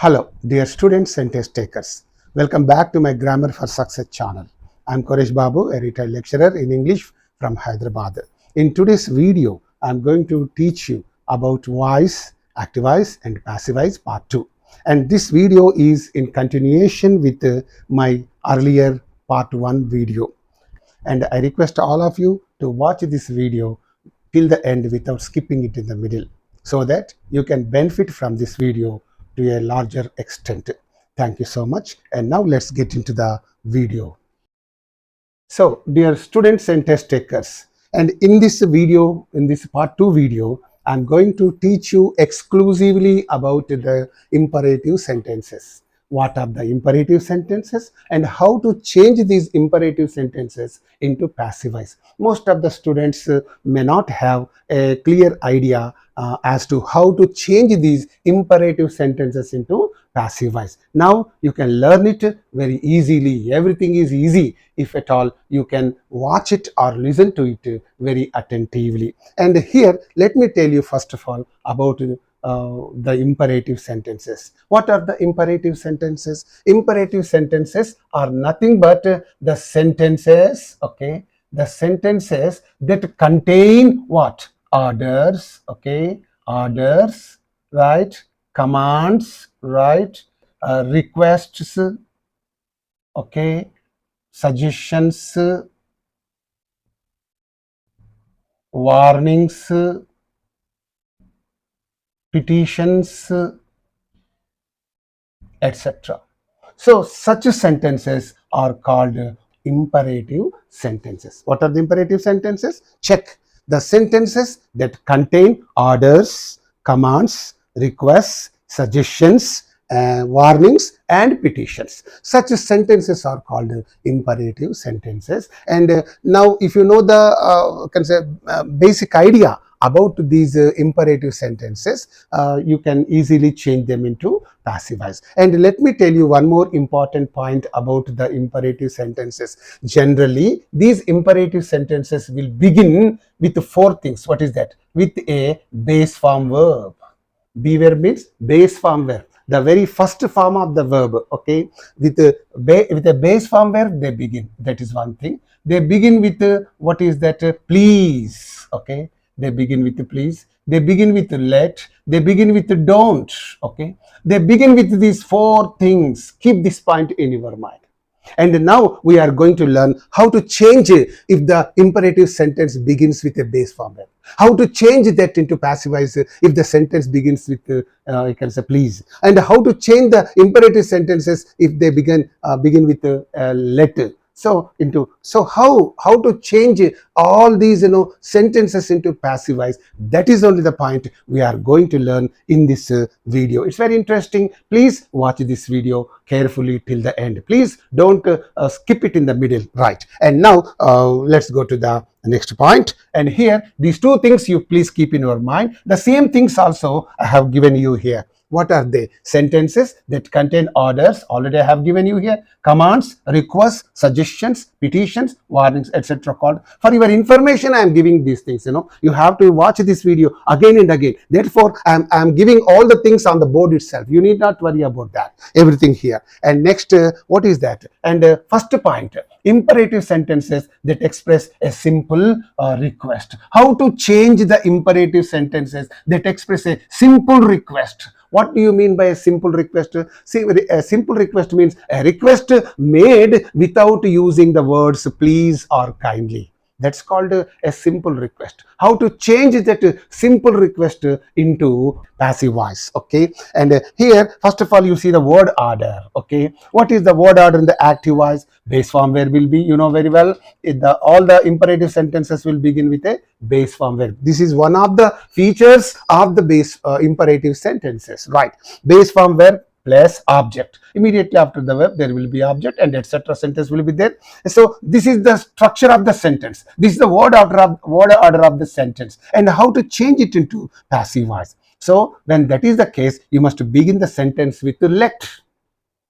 Hello, dear students and test takers. Welcome back to my Grammar for Success channel. I'm Koresh Babu, a retired lecturer in English from Hyderabad. In today's video, I'm going to teach you about voice, active voice and passive voice part 2. And this video is in continuation with my earlier part 1 video. And I request all of you to watch this video till the end without skipping it in the middle so that you can benefit from this video to a larger extent. Thank you so much. And now let's get into the video. So, dear students and test takers, and in this video, in this part 2 video, I'm going to teach you exclusively about the imperative sentences. What are the imperative sentences and how to change these imperative sentences into passive voice. Most of the students may not have a clear idea as to how to change these imperative sentences into passive voice. Now you can learn it very easily. Everything is easy if at all you can watch it or listen to it very attentively. And here let me tell you first of all about the imperative sentences. What are the imperative sentences? Imperative sentences are nothing but the sentences, okay, the sentences that contain what? Orders, okay, orders, right, commands, right, requests, okay, suggestions, warnings, petitions, etc. So such sentences are called imperative sentences. What are the imperative sentences? Check. The sentences that contain orders, commands, requests, suggestions, warnings and petitions. Such sentences are called imperative sentences. And now if you know the basic idea about these imperative sentences, you can easily change them into passive voice. And let me tell you one more important point about the imperative sentences. Generally, these imperative sentences will begin with four things. What is that? With a base form verb. B verb means base form verb. The very first form of the verb, okay, with a base form verb they begin. That is one thing. They begin with what is that? Please, okay. They begin with please, they begin with let, they begin with don't, okay. They begin with these four things. Keep this point in your mind. And now we are going to learn how to change if the imperative sentence begins with a base form verb. How to change that into passive voice if the sentence begins with, you can say please. And how to change the imperative sentences if they begin with let. So how to change all these sentences into passive voice, that is only the point we are going to learn in this video. It's very interesting. Please watch this video carefully till the end. Please don't skip it in the middle, right? And now let's go to the next point. And here these two things you please keep in your mind. The same things also I have given you here. What are they? Sentences that contain orders, already I have given you here, commands, requests, suggestions, petitions, warnings, etc. called. For your information, I am giving these things, you have to watch this video again and again. Therefore, I am giving all the things on the board itself. You need not worry about that. Everything here. And next, what is that? And first point, imperative sentences that express a simple request. How to change the imperative sentences that express a simple request? What do you mean by a simple request? See, a simple request means a request made without using the words please or kindly. That's called a simple request. How to change that simple request into passive voice, okay? And here, first of all, you see the word order, okay? What is the word order in the active voice? Base form verb will be, you know very well, all the imperative sentences will begin with a base form verb. This is one of the features of the base imperative sentences, right? Base form verb plus object. Immediately after the verb there will be object and etc. sentence will be there. So this is the structure of the sentence. This is the word order of the sentence, and how to change it into passive voice. So when that is the case, you must begin the sentence with let.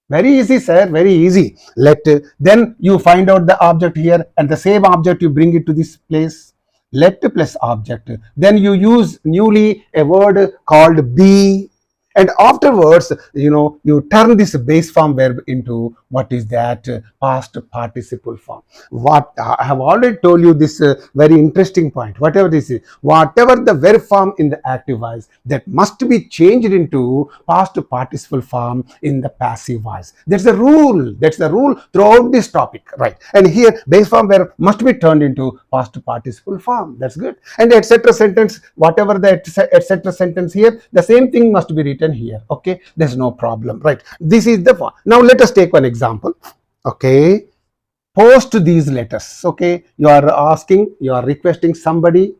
Very easy, sir, very easy. Let, then you find out the object here, and the same object you bring it to this place. Let plus object. Then you use newly a word called be. And afterwards, you turn this base form verb into what is that past participle form. What I have already told you, this very interesting point. Whatever this is, whatever the verb form in the active voice, that must be changed into past participle form in the passive voice. That's the rule. That's the rule throughout this topic, right? And here base form verb must be turned into past participle form. That's good. And etc. sentence, whatever the etc. sentence here, the same thing must be written here. Okay, there's no problem, right? This is the form. Now let us take one example. Okay, post these letters. Okay, you are requesting somebody.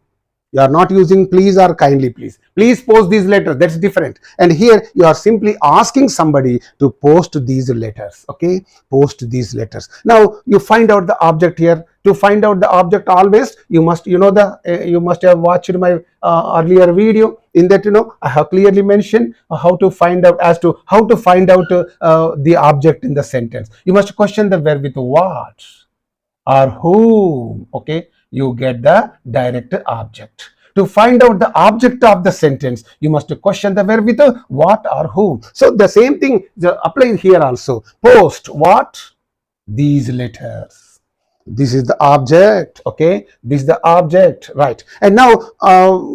You are not using please or kindly, please post these letters. That's different. And here you are simply asking somebody to post these letters. Okay, post these letters. Now you find out the object here. To find out the object, always you must you must have watched my earlier video. In that, I have clearly mentioned how to find out the object in the sentence. You must question the verb with what or whom. Okay, you get the direct object. To find out the object of the sentence, you must question the verb with what or whom. So the same thing applies here also. Post what? These letters. This is the object. Okay, this is the object, right? And now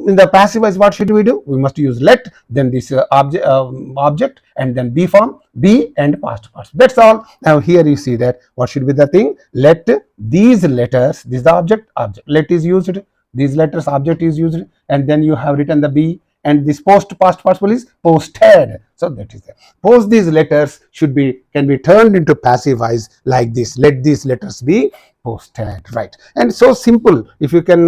in the passive voice, what should we do? We must use let, then this object, and then be form, be and past. That's all. Now here you see that what should be the thing? Let these letters, this is the object, let is used, these letters, object is used, and then you have written the be, and this past participle is posted. So that is there. Post these letters can be turned into passive voice like this. Let these letters be posted, right? And so simple. If you can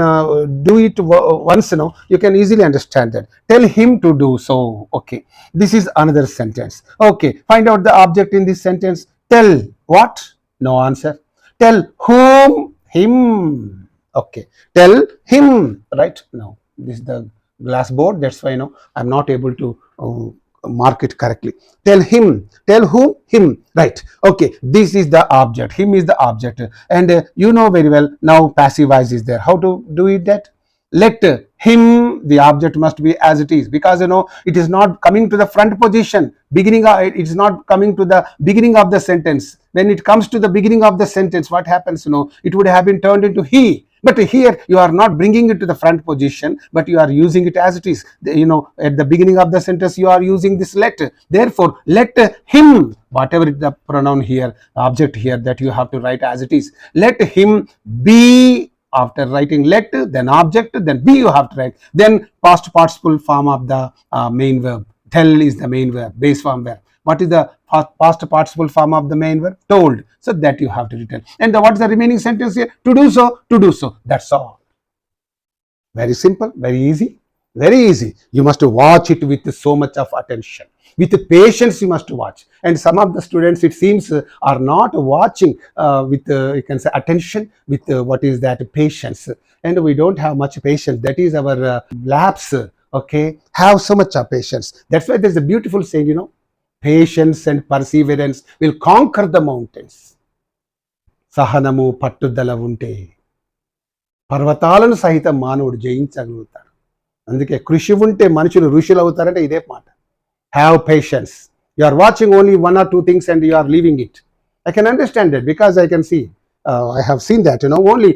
do it once, you can easily understand that. Tell him to do so. Okay, this is another sentence. Okay, find out the object in this sentence. Tell what? No answer. Tell whom? Him. Okay, tell him, right? No, this is the glass board, that's why I'm not able to mark it correctly. Tell him. Tell whom? Him, right? Okay, this is the object, him is the object, and you know very well now passive voice is there. How to do it? That let him, the object must be as it is, because it is not coming to the front position, it is not coming to the beginning of the sentence. When it comes to the beginning of the sentence, what happens? It would have been turned into he. But here you are not bringing it to the front position, but you are using it as it is. At the beginning of the sentence you are using this let. Therefore, let him, whatever is the pronoun here, object here, that you have to write as it is. Let him be. After writing let, then object, then be you have to write. Then past participle form of the main verb. Tell is the main verb, base form verb. What is the past participle form of the main verb? Told. So that you have to return. And what is the remaining sentence here? To do so, to do so. That's all. Very simple, very easy, very easy. You must watch it with so much of attention. With patience you must watch. And some of the students, it seems, are not watching with you can say attention, with what is that, patience. And we don't have much patience. That is our lapse. Okay, have so much of patience. That's why there's a beautiful saying, patience and perseverance will conquer the mountains. సహనము పట్టుదల ఉంటే పర్వతాలను సహితం మానవుడు జయించగలుగుతాడు. అందుకే కృషి ఉంటే మనుషులు ఋషులు అవుతారంటే ఇదే మాట. Have patience. You are watching only one or two things and you are leaving it. I can understand that because I can see. I have seen that, only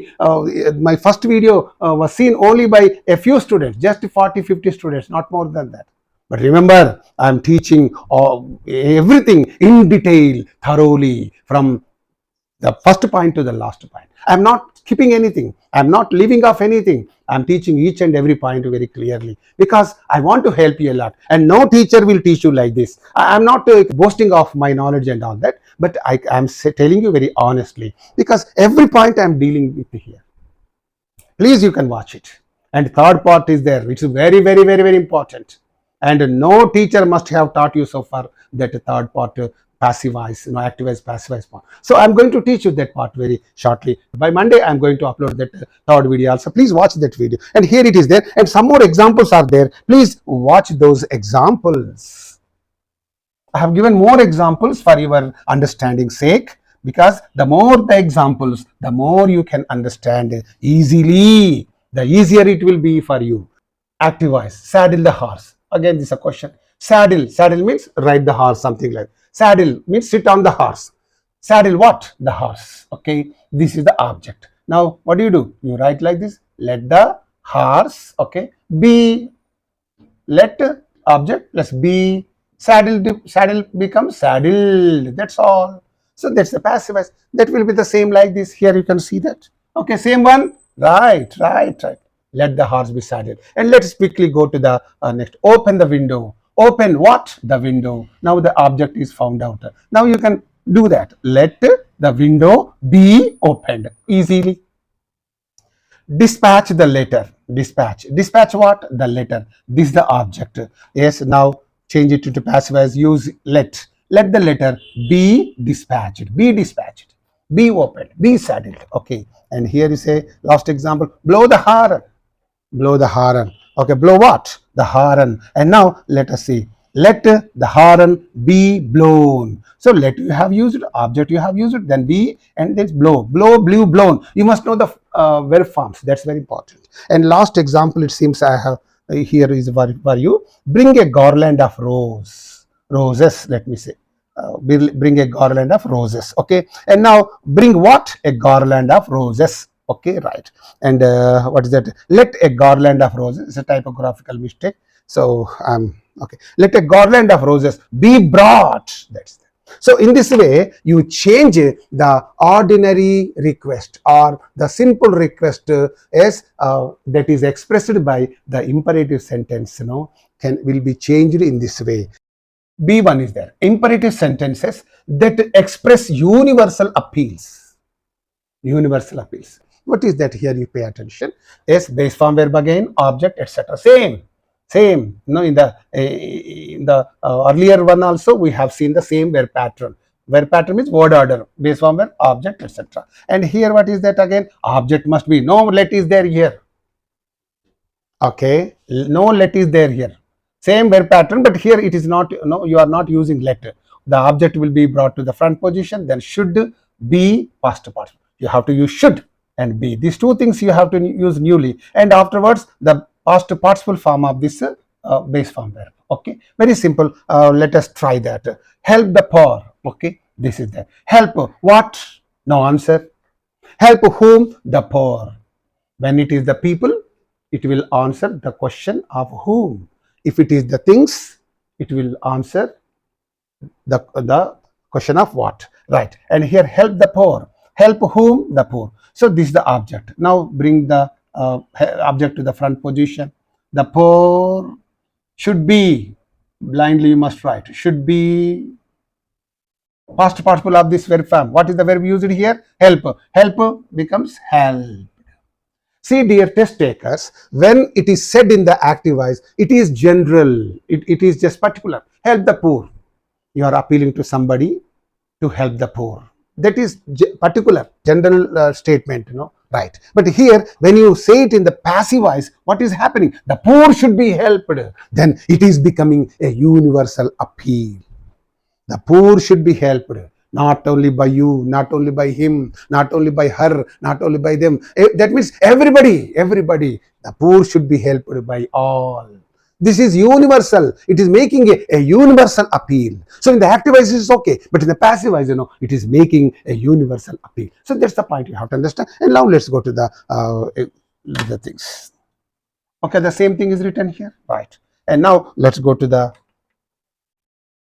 my first video was seen only by a few students, just 40-50 students, not more than that. But remember, I am teaching everything in detail, thoroughly, from the first point to the last point. I am not skipping anything. I am not leaving off anything. I am teaching each and every point very clearly because I want to help you a lot. And no teacher will teach you like this. I am not boasting of my knowledge and all that, but I am telling you very honestly because every point I am dealing with here. Please, you can watch it. And third part is there, which is very, very, very, very important. And no teacher must have taught you so far that third part, passive voice, active voice, passive voice part. So I'm going to teach you that part very shortly. By Monday, I'm going to upload that third video also. Please watch that video. And here it is there. And some more examples are there. Please watch those examples. I have given more examples for your understanding's sake, because the more the examples, the more you can understand easily, the easier it will be for you. Active voice, saddle the horse. Again, this is a question. Saddle. Saddle means ride the horse, something like. Saddle means sit on the horse. Saddle what? The horse. Okay. This is the object. Now, what do? You write like this. Let the horse, okay, be. Let object plus be. Saddle becomes saddled. That's all. So that's the passive voice. That will be the same like this. Here you can see that. Okay, same one. Right. Let the horse be saddled. And let's quickly go to the next. Open the window. Open what? The window. Now the object is found out. Now you can do that. Let the window be opened easily. Dispatch the letter. Dispatch what? The letter. This is the object. Yes, now change it to passive as use let. Let the letter be dispatched. Be opened. Be saddled. Okay. And here you say last example. Blow the horn. Okay, blow what? The horn. And now let us see. Let the horn be blown. So let you have used object, you have used it, then be, and then blow. Blew, blown. You must know the verb forms. That's very important. And last example, it seems I have here is for you. Bring a garland of roses. Let me say. Bring a garland of roses. Okay. And now bring what? A garland of roses. Okay, right. And what is that? Let a garland of roses. It's a typographical mistake. So okay. Let a garland of roses be brought. That's that. So in this way, you change the ordinary request or the simple request as that is expressed by the imperative sentence. Will be changed in this way. B1 is there. Imperative sentences that express universal appeals. What is that? Here you pay attention. Yes, base form, verb again, object, etc. Same. In the earlier one also we have seen the same verb pattern. Verb pattern means word order, base form, verb, object, etc. And here what is that again? Object must be. No let is there here. Okay, no let is there here. Same verb pattern, but here it is not. No, you are not using let. The object will be brought to the front position. Then should be past participle. You have to use should and be. These two things you have to use newly, and afterwards the past participle form of this base form verb. Okay, very simple. Let us try that. Help the poor. Okay, this is that. Help what? No answer. Help whom? The poor. When it is the people, it will answer the question of whom. If it is the things, it will answer the question of what. Right. And here help the poor. Help whom? The poor. So this is the object. Now bring the object to the front position. The poor should be, blindly you must write, should be past participle of this verb form. What is the verb used here? Help. Help becomes help. See, dear test takers, when it is said in the active voice, it is general. It is just particular. Help the poor. You are appealing to somebody to help the poor. That is particular, general statement, right. But here, when you say it in the passive voice, what is happening? The poor should be helped. Then it is becoming a universal appeal. The poor should be helped. Not only by you, not only by him, not only by her, not only by them. That means everybody. The poor should be helped by all. This is universal. It is making a universal appeal. So in the active voice it is okay, but in the passive voice, it is making a universal appeal. So that's the point you have to understand. And now let's go to the things. Okay, the same thing is written here, right? And now let's go to the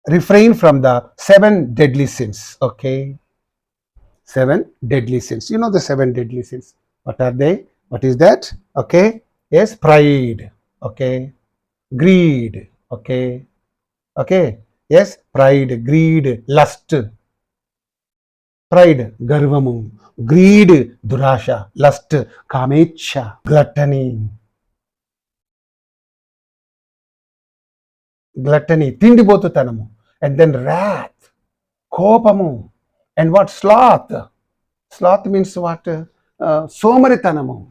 refrain from the 7 deadly sins. Okay, 7 deadly sins. You know the 7 deadly sins. What are they? What is that? Okay, yes, pride. Okay, greed. Okay, yes, pride, greed, lust. Pride, garvamu. Greed, durasha. Lust, kamecha. Gluttony, tindibotutanamu. And then wrath, kopamu. And what? Sloth. Sloth means what? Somaritanamu.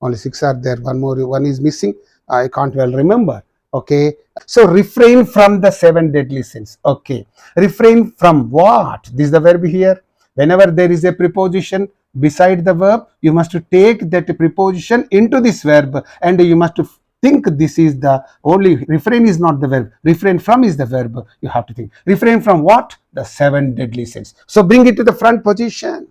Only 6 are there. One is missing. I can't well remember. Okay. So refrain from the 7 deadly sins. Okay. Refrain from what? This is the verb here. Whenever there is a preposition beside the verb, you must take that preposition into this verb and you must think this is the only, refrain is not the verb, refrain from is the verb. You have to think refrain from what? The 7 deadly sins. So bring it to the front position.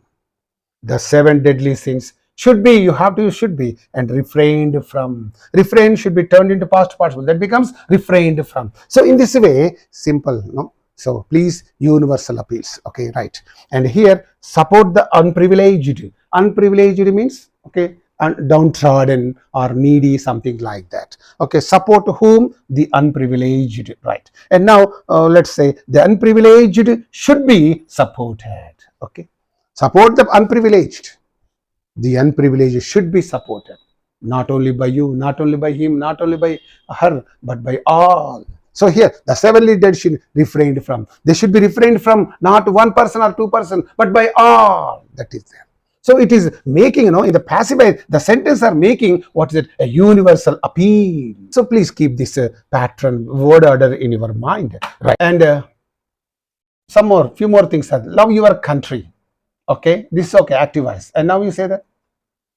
The 7 deadly sins should be, you have to use should be, and refrained from. Refrain should be turned into past participle, that becomes refrained from. So in this way, simple, no? So please, universal appeals, okay, right. And here, support the unprivileged. Unprivileged means, okay, downtrodden or needy, something like that. Okay, support whom? The unprivileged, right. And now let's say the unprivileged should be supported. Okay, support the unprivileged. The unprivileged should be supported, not only by you, not only by him, not only by her, but by all. So here, the 7 dead should refrained from. They should be refrained from not 1 person or 2 person, but by all. That is there. So it is making, in the passive, the sentence are making, what is it? A universal appeal. So please keep this pattern, word order in your mind, right? And few more things are, love your country. Okay, this is okay, active voice. And now you say that,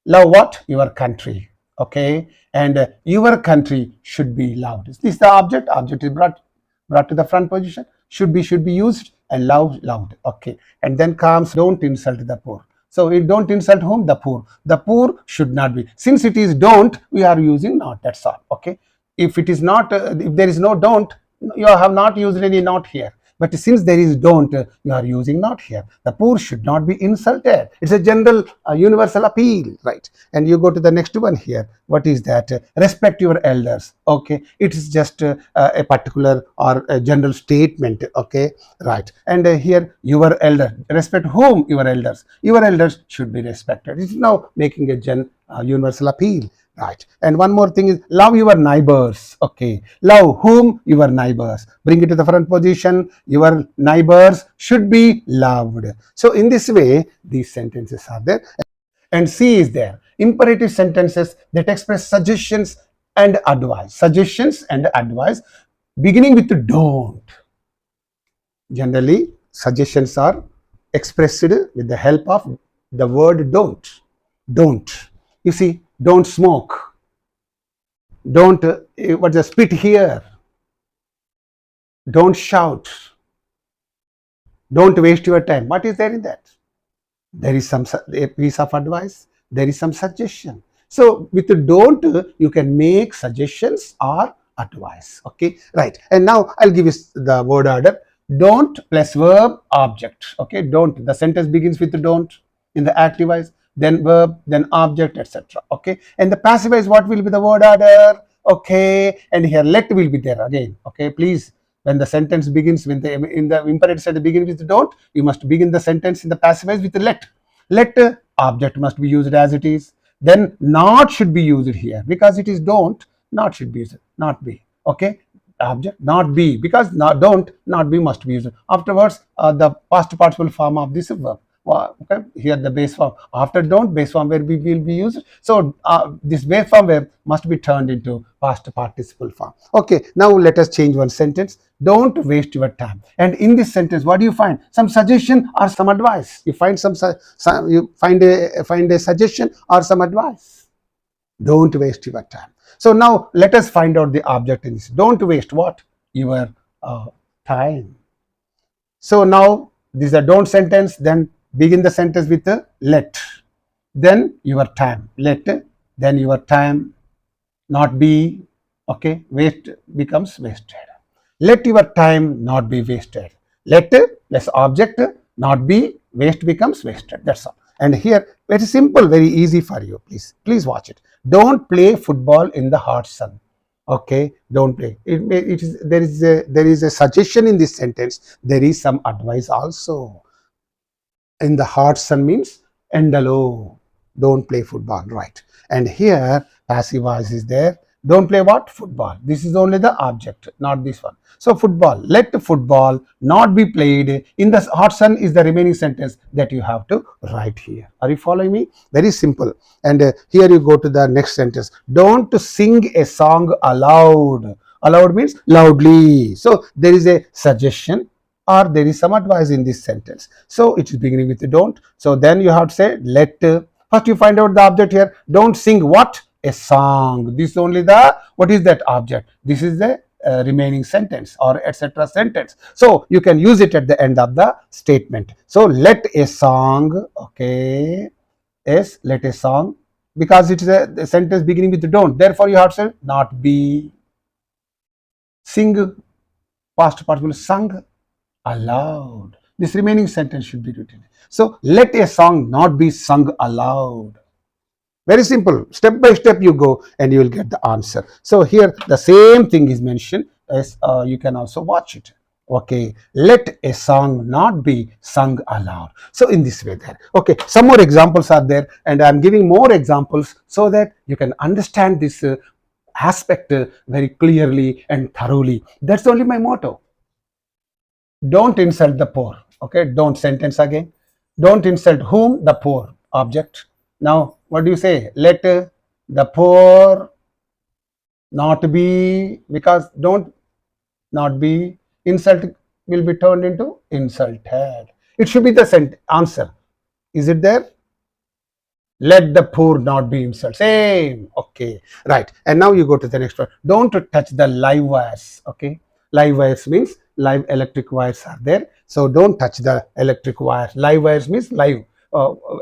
love what? Your country. Okay, and your country should be loved. This is the object. Object is brought to the front position. Should be used, and loved. Okay, and then comes, don't insult the poor. So it don't insult whom? The poor. The poor should not be. Since it is don't, we are using not. That's all. Okay. If it is not, if there is no don't, you have not used any not here. But since there is don't, you are using not here. The poor should not be insulted. It's a general universal appeal, right? And you go to the next one here. What is that? Respect your elders. Okay, it is just a particular or a general statement. Okay, right. And here, your elder. Respect whom? Your elders. Your elders should be respected. It is now making a universal appeal. Right. And one more thing is, love your neighbors. Okay. Love whom? Your neighbors. Bring it to the front position. Your neighbors should be loved. So in this way, these sentences are there. And C is there. Imperative sentences that express suggestions and advice. Suggestions and advice beginning with don't. Generally, suggestions are expressed with the help of the word don't. Don't. You see, don't smoke. Don't spit here. Don't shout. Don't waste your time. What is there in that? There is a piece of advice. There is some suggestion. So with the don't, you can make suggestions or advice. Okay, right. And now I'll give you the word order. Don't plus verb, object. Okay, don't. The sentence begins with the don't in the active voice, then verb, then object, etc. Okay, and the passive voice, what will be the word order? Okay, and here let will be there again. Okay, please, when the sentence begins with the in the imperative sentence begins with the don't, you must begin the sentence in the passive voice with the let. Let object must be used as it is. Then not should be used here because it is don't. Not should be used. Not be. Okay. Object not be, because not don't, not be must be used. Afterwards, the past participle form of this verb. Okay, here the base form. After don't, base form verb will be used. So this base form verb must be turned into past participle form. Okay, now let us change one sentence. Don't waste your time. And in this sentence, what do you find? Some suggestion or some advice. You find you find a suggestion or some advice. Don't waste your time. So now let us find out the object in this. Don't waste what? Your time. So now this is a don't sentence. Then begin the sentence with a let. Then your time. Let. Then your time. Not be. Okay. Waste becomes wasted. Let your time not be wasted. Let plus object not be. Waste becomes wasted. That's all. And here, very simple, very easy for you. Please watch it. Don't play football in the hot sun. Okay, don't play. There is a suggestion in this sentence. There is some advice also. In the hot sun means endalo. Don't play football, right? And here passive voice is there. Don't play what? Football. This is only the object, not this one. So football. Let football not be played in the hot sun is the remaining sentence that you have to write here. Are you following me? Very simple. And here you go to the next sentence. Don't sing a song aloud. Aloud means loudly. So there is a suggestion or there is some advice in this sentence. So it is beginning with the don't. So then you have to say let. First you find out the object here. Don't sing what? a song. This is only the, what is that object? This is the remaining sentence or etc. sentence. So you can use it at the end of the statement. So let a song, okay, yes, let a song, because it is a sentence beginning with don't. Therefore, you have to say not be. Sing, past participle, sung aloud. This remaining sentence should be written. So let a song not be sung aloud. Very simple. Step by step you go and you will get the answer. So here the same thing is mentioned as you can also watch it. Okay, let a song not be sung aloud. So in this way there. Okay, some more examples are there and I am giving more examples so that you can understand this aspect very clearly and thoroughly. That's only my motto. Don't insult the poor. Okay, don't, sentence again. Don't insult whom? The poor, object. Now, what do you say? Let the poor not be, because don't not be, insult will be turned into insulted. It should be the answer. Is it there? Let the poor not be insulted. Same. Okay, right. And now you go to the next one. Don't touch the live wires. Okay, live wires means live electric wires are there. So don't touch the electric wires. Live wires means live.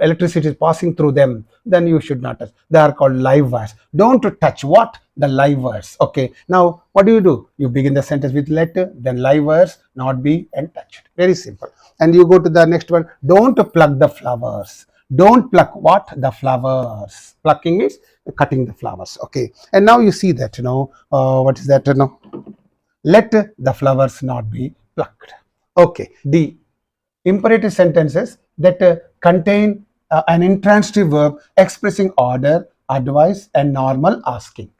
Electricity is passing through them, then you should not touch. They are called live wires. Don't touch what? The live wires. Okay, now what do? You begin the sentence with let, then live wires not be and touched. Very simple. And you go to the next one. Don't pluck the flowers. Don't pluck what? The flowers. Plucking means cutting the flowers. Okay, and now you see that, what is that? Let the flowers not be plucked. Okay, D. Imperative sentences that contain an intransitive verb expressing order, advice, and normal asking.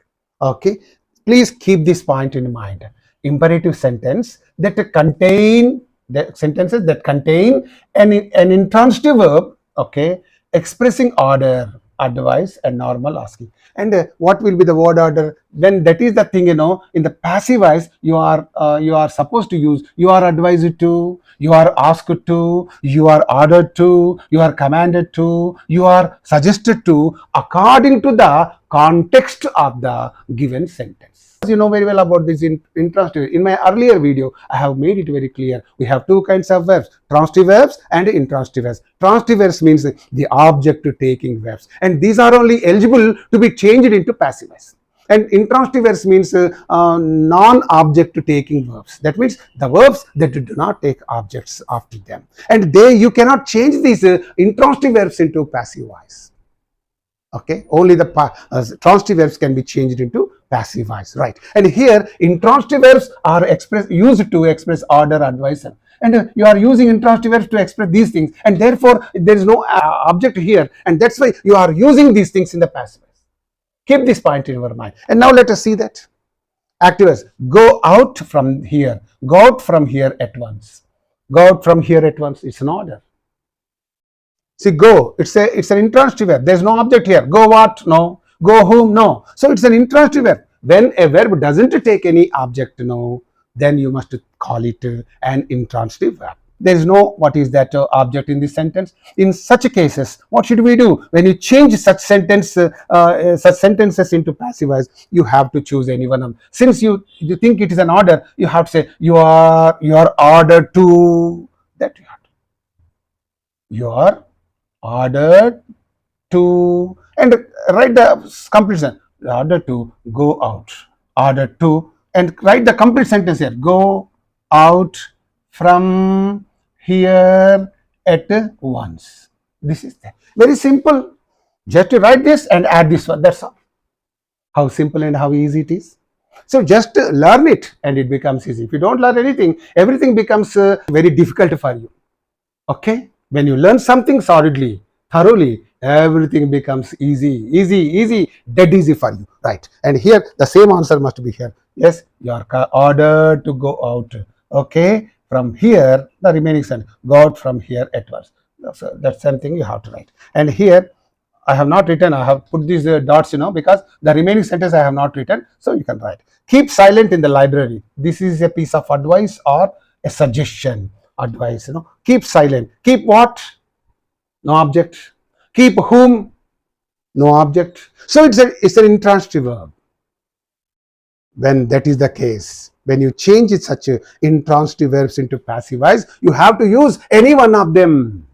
Okay, please keep this point in mind. Imperative sentence that contain the sentences that contain an intransitive verb, okay, expressing order, advice, and normal asking. And what will be the word order? When that is the thing, in the passive voice, you are supposed to use you are advised to, you are asked to, you are ordered to, you are commanded to, you are suggested to, according to the context of the given sentence. You know very well about this intransitive. In my earlier video, I have made it very clear. We have two kinds of verbs, transitive verbs and intransitive verbs. Transitive verbs means the object taking verbs, and these are only eligible to be changed into passive voice. And intransitive verbs means non-object taking verbs. That means the verbs that do not take objects after them. And you cannot change these intransitive verbs into passive voice. Okay, only the transitive verbs can be changed into passive voice, right? And here intransitive verbs are used to express order, advice, and you are using intransitive verbs to express these things, and therefore there is no object here, and that's why you are using these things in the passive voice. Keep this point in your mind. And now let us see that. Active verbs. Go out from here. Go out from here at once. Go out from here at once. It's an order. See, go, it's an intransitive verb. There's no object here. Go what? No. Go whom? No. So it's an intransitive verb. When a verb doesn't take any object, no, then you must call it an intransitive verb. There is no what is that object in this sentence. In such cases, what should we do? When you change such sentences into passive voice, you have to choose any one of them. Since you think it is an order, you have to say you are ordered to. That you have to. You are ordered to, and write the complete sentence. Ordered to go out. Ordered to, and write the complete sentence here. Go out from here at once. This is very simple. Just to write this and add this one. That's all. How simple and how easy it is. So just learn it and it becomes easy. If you don't learn anything, everything becomes very difficult for you. Okay? When you learn something solidly, thoroughly, everything becomes easy, dead easy for you, right? And here the same answer must be here. Yes, you are ordered to go out. Okay, from here, the remaining sentence, go out from here at once. So that's something you have to write. And here I have not written, I have put these dots, because the remaining sentence I have not written, so you can write. Keep silent in the library. This is a piece of advice or a suggestion. Advice, keep silent. Keep what? No object. Keep whom? No object. So it's an intransitive verb. When that is the case, when you change it such a intransitive verbs into passive voice, you have to use any one of them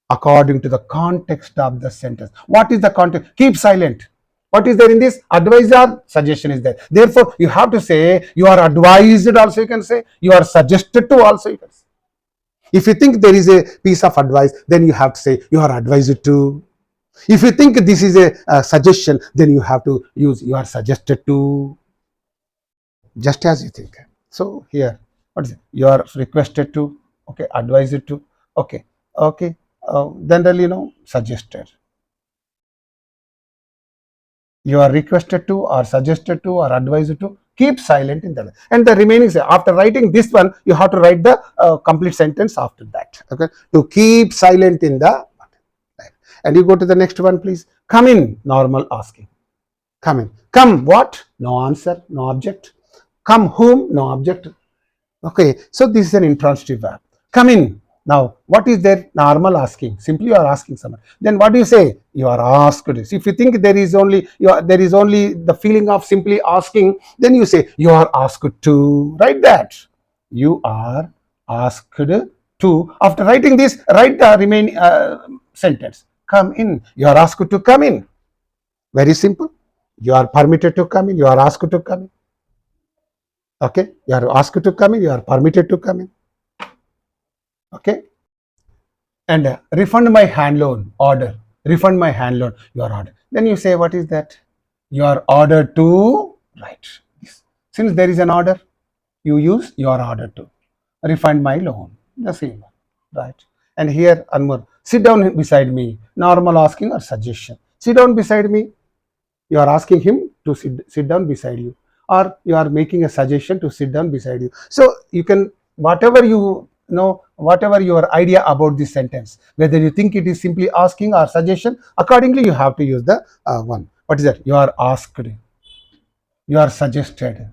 according to the context of the sentence. What is the context? Keep silent. What is there in this? Advice or suggestion is there. Therefore, you have to say you are advised also, you can say. You are suggested to also, you can say. If you think there is a piece of advice, then you have to say you are advised to. If you think this is a suggestion, then you have to use you are suggested to. Just as you think. So here, what is it? You are requested to, okay, advised to, okay, okay, generally, suggested. You are requested to, or suggested to, or advised to. Keep silent in the and the remaining. After writing this one, you have to write the complete sentence after that. Okay, to keep silent in the and you go to the next one, please. Come in. Normal asking. Come in. Come what? No answer. No object. Come whom? No object. Okay, so this is an intransitive verb. Come in. Now, what is there? Normal asking. Simply you are asking someone. Then what do you say? You are asked. If you think there is only the feeling of simply asking, then you say you are asked to. Write that. You are asked to. After writing this, write the remaining sentence. Come in. You are asked to come in. Very simple. You are permitted to come in. You are asked to come in. Okay, you are asked to come in, you are permitted to come in. Okay, and refund my hand loan order. Refund my hand loan, your order. Then you say, what is that? You are ordered to write. Since there is an order, you use your order to refund my loan. The same, right? And here, Anmur, sit down beside me. Normal asking or suggestion. Sit down beside me. You are asking him to sit down beside you, or you are making a suggestion to sit down beside you. So you can, whatever whatever your idea about this sentence, whether you think it is simply asking or suggestion, accordingly you have to use the one. What is that? You are asked, you are suggested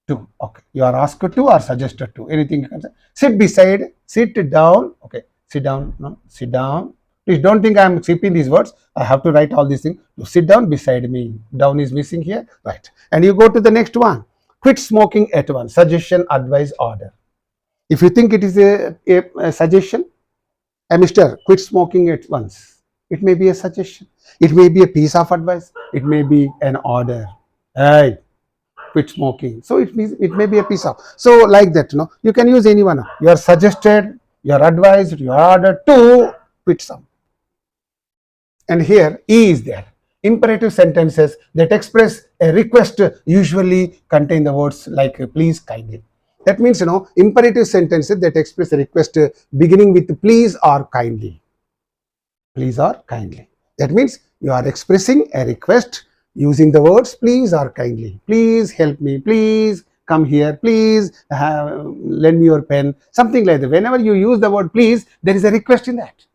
to. Okay, you are asked to or suggested to. Anything you can say. Sit beside, sit down. Okay, sit down. No, sit down. Please don't think I am skipping these words. I have to write all these things. To sit down beside me. Down is missing here. Right. And you go to the next one. Quit smoking at once. Suggestion, advice, order. If you think it is a suggestion, Mr. Quit smoking at once. It may be a suggestion. It may be a piece of advice. It may be an order. Hey, quit smoking. So it may be a piece of. So like that, you can use any one. You are suggested, you are advised, you are ordered to quit some. And here E is there. Imperative sentences that express a request usually contain the words like please, kindly. That means, imperative sentences that express a request beginning with please or kindly. Please or kindly. That means you are expressing a request using the words please or kindly. Please help me. Please come here. Please lend me your pen. Something like that. Whenever you use the word please, there is a request in that.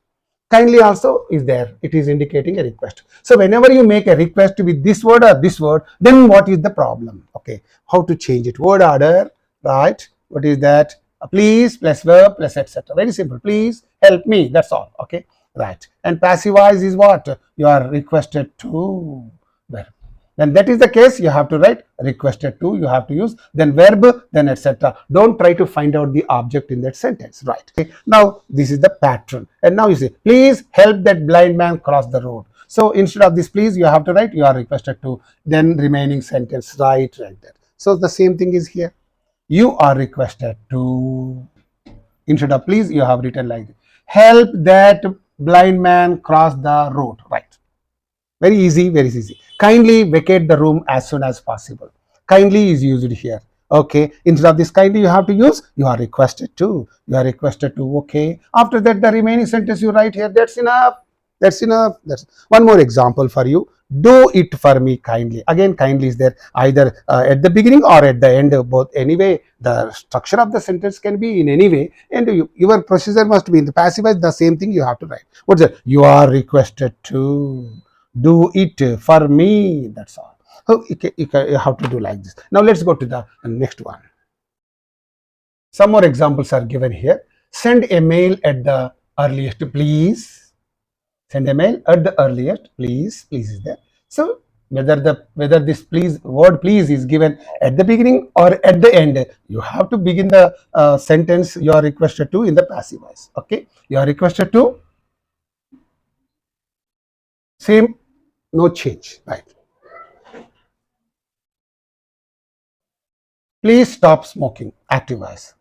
Kindly also is there. It is indicating a request. So whenever you make a request with this word or this word, then what is the problem? Okay, how to change it? Word order, right? What is that? Please plus verb plus etc. Very simple. Please help me. That's all. Okay, right. And passive voice is what? You are requested to. Verb. Then that is the case, you have to write requested to, you have to use, then verb, then etc. Don't try to find out the object in that sentence, right? Okay. Now, this is the pattern. And now you say, please help that blind man cross the road. So, instead of this please, you have to write, you are requested to, then remaining sentence, right there. So, the same thing is here. You are requested to, instead of please, you have written like this. Help that blind man cross the road, right? Very easy, very easy. Kindly vacate the room as soon as possible. Kindly is used here. Okay. Instead of this kindly, you have to use you are requested to. You are requested to. Okay. After that, the remaining sentence you write here. That's enough. That's enough. That's one more example for you. Do it for me kindly. Again, kindly is there either at the beginning or at the end. Both. Anyway, the structure of the sentence can be in any way, and your procedure must be in the passive voice. The same thing you have to write. What's that? You are requested to. Do it for me. That's all. So you have to do like this. Now let's go to the next one. Some more examples are given here. Send a mail at the earliest, please. Send a mail at the earliest. Please is there. So whether this word please is given at the beginning or at the end, you have to begin the sentence you are requested to in the passive voice. Okay, you are requested to, same, no change, right? Please stop smoking, active voice.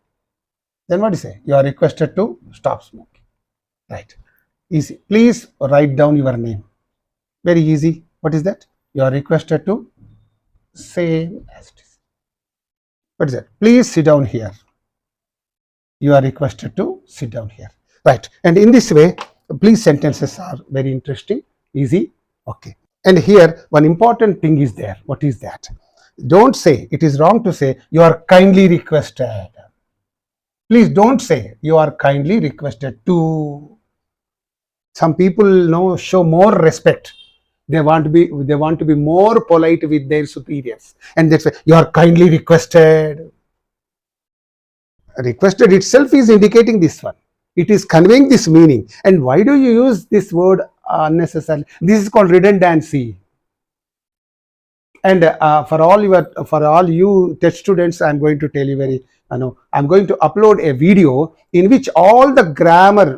Then what do you say? You are requested to stop smoking, right? Easy. Please write down your name. Very easy. What is that? You are requested to, same as it is. What is that? Please sit down here. You are requested to sit down here, right? And in this way, please sentences are very interesting, easy. Okay. And here one important thing is there. What is that? Don't say, it is wrong to say you are kindly requested. Please don't say you are kindly requested to. Some people show more respect. They want to be more polite with their superiors, and that's why you are kindly requested. Requested itself is indicating this one. It is conveying this meaning. And why do you use this word unnecessarily? This is called redundancy. And for all you test students, I'm going to tell you I'm going to upload a video in which all the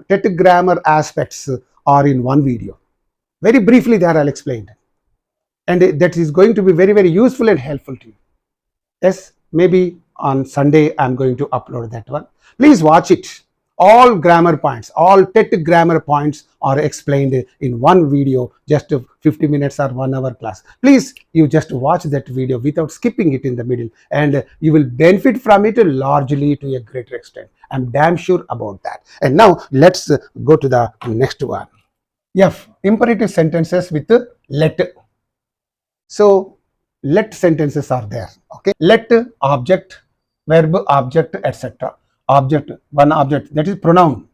TET grammar aspects are in one video. Very briefly there I'll explain. And that is going to be very, very useful and helpful to you. Yes, maybe on Sunday I'm going to upload that one. Please watch it. All grammar points, all TET grammar points are explained in one video, just 50 minutes or 1 hour class. Please, you just watch that video without skipping it in the middle, and you will benefit from it largely to a greater extent. I'm damn sure about that. And now let's go to the next one. F, imperative sentences with let. So let sentences are there. Okay, let, object, verb, object, etc. Object, one object, that is pronoun.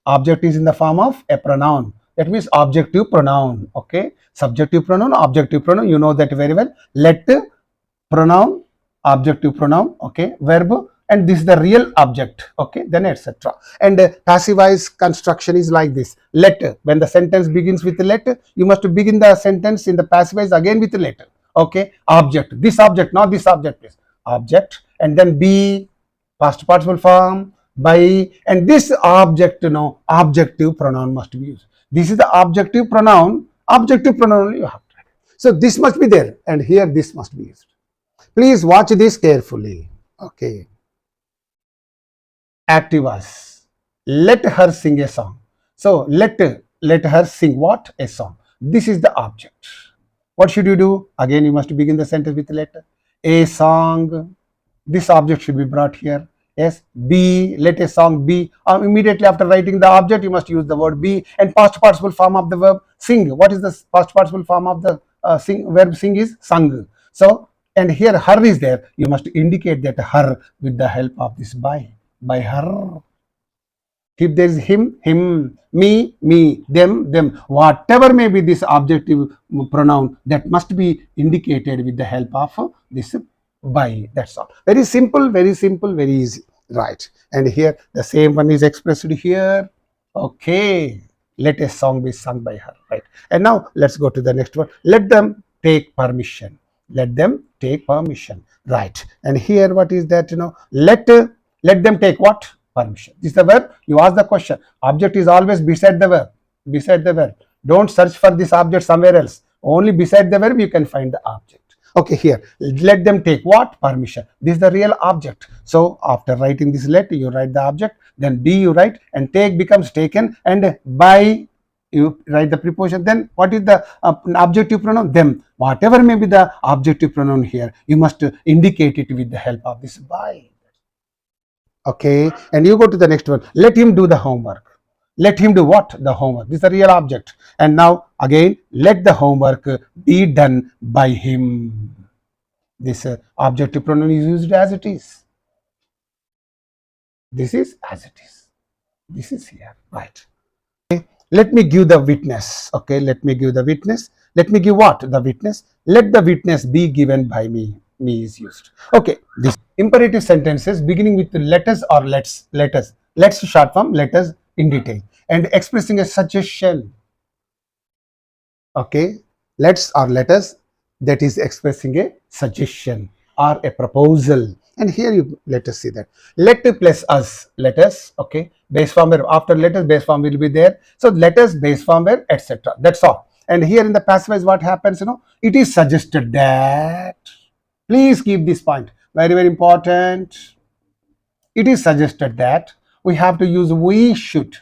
Object is in the form of a pronoun. That means objective pronoun. Okay, subjective pronoun, objective pronoun, you know that very well. Let, pronoun, objective pronoun. Okay, verb, and this is the real object. Okay, then etc. And passive voice construction is like this. Let, when the sentence begins with let, you must begin the sentence in the passive voice again with let. Okay, object, this object, not this object, please. Object, and then be, past participle form, by, and this object, objective pronoun must be used. This is the objective pronoun you have to write. So this must be there, and here this must be used. Please watch this carefully. Okay. Active voice. Let her sing a song. So let her sing what? A song. This is the object. What should you do? Again, you must begin the sentence with let. A song. This object should be brought here. Yes, be, let a song be. Immediately after writing the object, you must use the word be, and past participle form of the verb sing. What is the past participle form of the verb sing is sung. So, and here her is there. You must indicate that her with the help of this by her. If there is him, me, them, whatever may be this objective pronoun, that must be indicated with the help of this by. That's all. Very simple, very easy. Right. And here the same one is expressed here. Okay. Let a song be sung by her. Right. And now let's go to the next one. Let them take permission. Let them take permission. Right. And here what is that? Let them take what? Permission. This is the verb. You ask the question. Object is always beside the verb. Beside the verb. Don't search for this object somewhere else. Only beside the verb you can find the object. Okay, here, let them take what? Permission. This is the real object. So after writing this let, you write the object, then be you write, and take becomes taken, and by you write the preposition. Then what is the objective pronoun? Them. Whatever may be the objective pronoun here, you must indicate it with the help of this by. Okay, and you go to the next one. Let him do the homework. Let him do what? The homework. This is the real object. And now again, let the homework be done by him. This objective pronoun is used as it is. This is as it is. This is here. Right. Okay. Let me give the witness. Okay, let me give the witness. Let me give what? The witness. Let the witness be given by me. Me is used. Okay. This imperative sentences beginning with letters or let's. Let's short form, letters in detail, and expressing a suggestion. Okay, let's or let us, that is expressing a suggestion or a proposal. And here you let us see that let plus us, let us, okay, base form verb, after let us base form will be there, so let us base form verb, etc. That's all. And here in the passive voice what happens, it is suggested that, please keep this point, very very important, it is suggested that we have to use we should,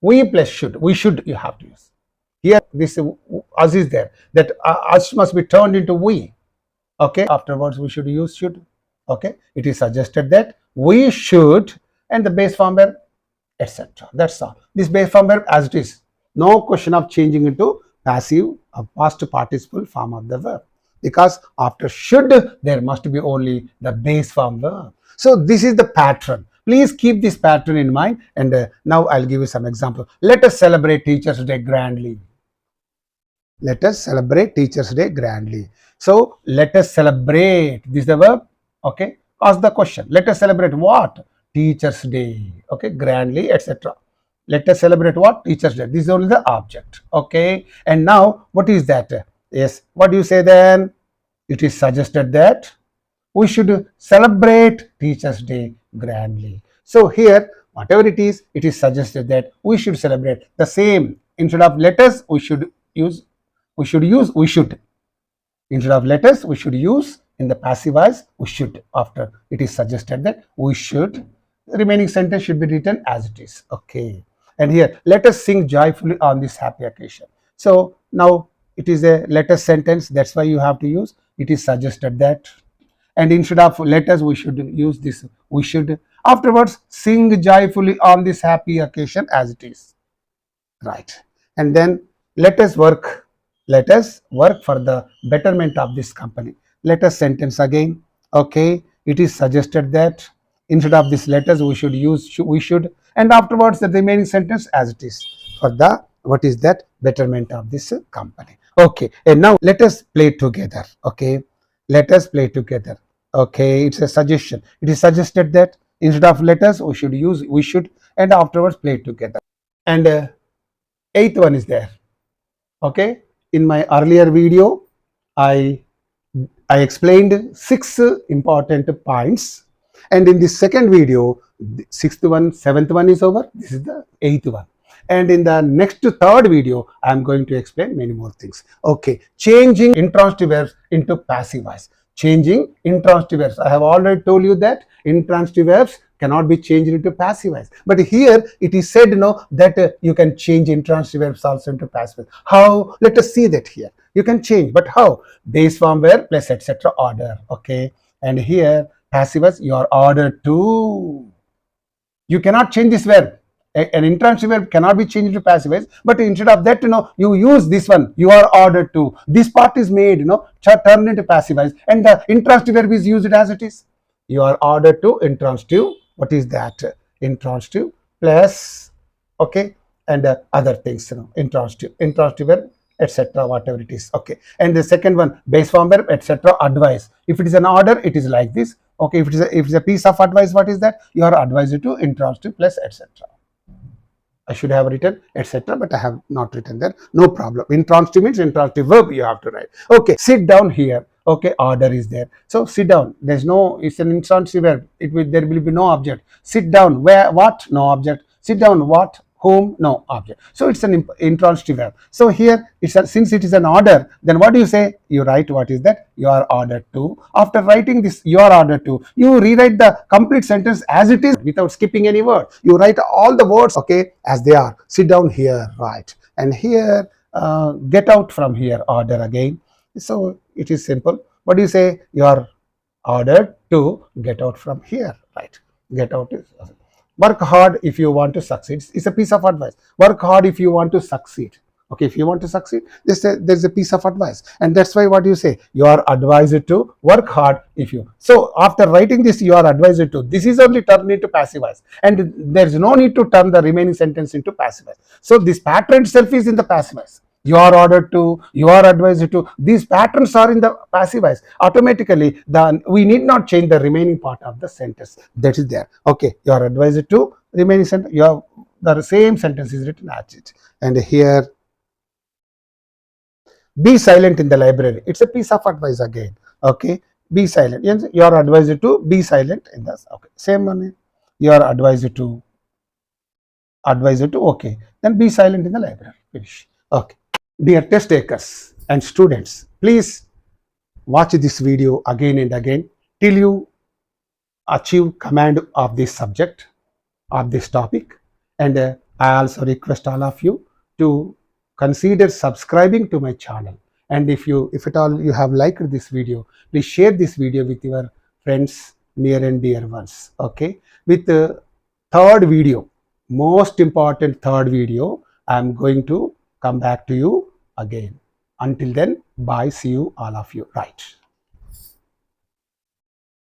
we plus should, we should, you have to use here. This us is there, that us must be turned into we. Okay, afterwards we should use should. Okay, it is suggested that we should, and the base form verb, etc. That's all. This base form verb as it is, no question of changing into passive or past participle form of the verb, because after should there must be only the base form verb. So this is the pattern. Please keep this pattern in mind. And now I'll give you some example. Let us celebrate Teachers' Day grandly. Let us celebrate Teachers' Day grandly. So let us celebrate, this is the verb. Okay, ask the question. Let us celebrate what? Teachers' Day. Okay, grandly, etc. Let us celebrate what? Teachers' Day. This is only the object. Okay, and now what is that? Yes, what do you say then? It is suggested that we should celebrate Teachers' Day grandly. So here, whatever it is suggested that we should celebrate the same. Instead of let us, we should use we should. Instead of let us, we should use in the passive voice we should. After it is suggested that we should, the remaining sentence should be written as it is. Okay, and here let us sing joyfully on this happy occasion. So now it is a let us sentence, that's why you have to use it is suggested that, and instead of let us we should use this we should. Afterwards, sing joyfully on this happy occasion as it is, right? And then let us work for the betterment of this company. Let us sentence again. Okay, it is suggested that instead of this let us we should use we should, and afterwards the remaining sentence as it is for the what is that betterment of this company. Okay, and now let us play together. Okay, let us play together. Okay, it's a suggestion. It is suggested that instead of let us we should use we should, and afterwards play together. And eighth one is there. Okay, in my earlier video I explained 6 important points, and in the second video, the 6th one, 7th one is over. This is the 8th one, and in the next 3rd video I am going to explain many more things. Okay, changing intransitive verbs into passive voice. Changing intransitive verbs, I have already told you that intransitive verbs cannot be changed into passive voice, but here it is said that you can change intransitive verbs also into passive voice. How? Let us see that here. You can change, but how? Base form verb plus etc. order. Okay, and here passive voice, you are ordered to. You cannot change this verb. An intransitive verb cannot be changed to passive voice, but instead of that, you use this one. You are ordered to. This part is made, turned into passive voice, and the intransitive verb is used as it is. You are ordered to intransitive. What is that? Intransitive plus, okay, and other things, intransitive verb, etc. Whatever it is. Okay, and the second one, base form verb, etc. Advice. If it is an order, it is like this. Okay, if it's a piece of advice, what is that? You are advised to intransitive plus etc. I should have written etc., but I have not written there. No problem. Intransitive means intransitive verb you have to write. Okay, sit down here. Okay, order is there. So sit down. There's no, it's an intransitive verb. There will be no object. Sit down. Where? What? No object. Sit down. What? Whom? No object. So it's an intransitive verb. So here, since it is an order, then what do you say? You write what is that? You are ordered to. After writing this, you are ordered to, you rewrite the complete sentence as it is without skipping any word. You write all the words, okay, as they are. Sit down here, right? And here, get out from here, order again. So it is simple. What do you say? You are ordered to get out from here, right? Get out is work hard if you want to succeed. It's a piece of advice. Work hard if you want to succeed. Okay, if you want to succeed, there's a piece of advice, and that's why what you say, you are advised to work hard if you. So after writing this, you are advised to. This is only turned into passive voice, and there's no need to turn the remaining sentence into passive voice. So this pattern itself is in the passive voice. You are ordered to, you are advised to. These patterns are in the passive voice. Automatically, we need not change the remaining part of the sentence. That is there. Okay, you are advised to, remaining sentence, the same sentence is written as it. And here Be silent in the library. It's a piece of advice again. Okay, be silent. Yes, you are advised to be silent in this. Okay, same one. You are advised to. Okay, then be silent in the library. Finish. Okay, dear test takers and students, please watch this video again and again till you achieve command of this subject, of this topic. And I also request all of you to consider subscribing to my channel. And if at all you have liked this video, please share this video with your friends, near and dear ones. Okay, with the third video, most important third video, I am going to come back to you again. Until then, bye. See you all of you. Right.